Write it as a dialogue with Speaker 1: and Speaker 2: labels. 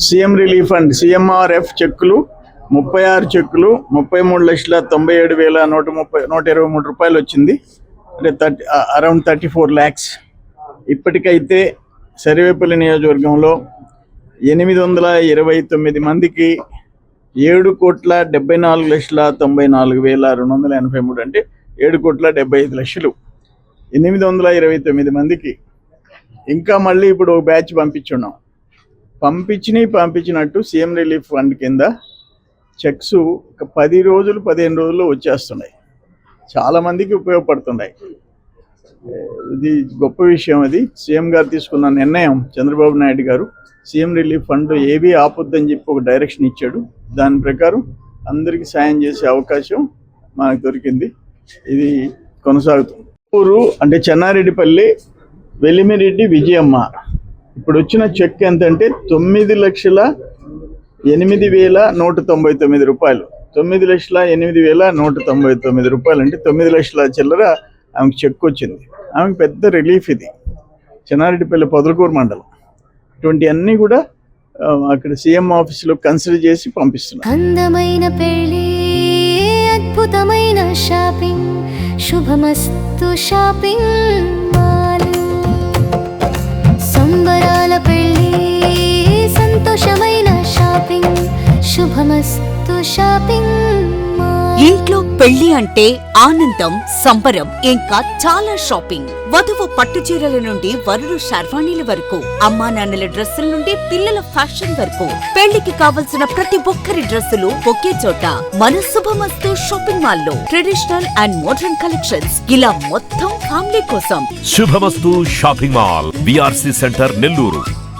Speaker 1: CM relief fund CMRF చెక్కులు 36 చెక్కులు 33,97,123 రూపాయలు వచ్చింది. అంటే అరౌండ్ 34 lakhs. ఇప్పటికైతే సర్వేపల్లి నియోజకవర్గంలో 829 మందికి 7,74,94,283 అంటే 7,75,00,000. 829 మందికి ఇంకా మళ్ళీ ఇప్పుడు ఒక బ్యాచ్ పంపించున్నాం. పంపించినట్టు సీఎం రిలీఫ్ ఫండ్ కింద చెక్స్ ఒక 10 రోజులు 15 రోజుల్లో వచ్చేస్తున్నాయి. చాలామందికి ఉపయోగపడుతున్నాయి. ఇది గొప్ప విషయం. అది సీఎం గారు తీసుకున్న నిర్ణయం. చంద్రబాబు నాయుడు గారు సీఎం రిలీఫ్ ఫండ్ ఏవి ఆపొద్దని చెప్పి ఒక డైరెక్షన్ ఇచ్చాడు. దాని ప్రకారం అందరికీ సాయం చేసే అవకాశం మనకు దొరికింది. ఇది కొనసాగుతుంది. ఊరు అంటే చెన్నారెడ్డిపల్లి వెలిమిరెడ్డి విజయమ్మ. ఇప్పుడు వచ్చిన చెక్ ఎంతంటే 9,08,199 రూపాయలు. 9,08,199 రూపాయలు అంటే 9 లక్షల చిల్లర ఆమెకు చెక్ వచ్చింది. ఆమెకు పెద్ద రిలీఫ్ ఇది. చెన్నారెడ్డిపల్లి పొదలకూరు మండలం. ఇటువంటి అన్నీ కూడా అక్కడ సీఎం ఆఫీసులో కన్సిడర్ చేసి పంపిస్తున్నారు.
Speaker 2: అందమైన పెళ్లి, అద్భుతమైన షాపింగ్, శుభమస్తు షాపింగ్ మాల్. సంబరాల పెళ్లి, సంతోషమైన షాపింగ్, శుభమస్తు షాపింగ్ మాల్.
Speaker 3: ఇంట్లో పెళ్లి అంటే ఆనందం, సంబరం, ఇంకా చాలా షాపింగ్. వధువు పట్టు చీరల నుండి వరుడు శర్వాణీల వరకు, అమ్మా నాన్నల డ్రెస్సుల నుండి పిల్లల ఫ్యాషన్ వరకు, పెళ్లికి కావలసిన ప్రతి ఒక్కరి డ్రెస్సులు ఒకే చోట మన శుభమస్తు షాపింగ్ మాల్ లో. ట్రెడిషనల్ అండ్ మోడర్న్ కలెక్షన్స్, ఇలా మొత్తం ఫ్యామిలీ కోసం.
Speaker 4: శుభమస్తు shopping mall, VRC centre, Nellore.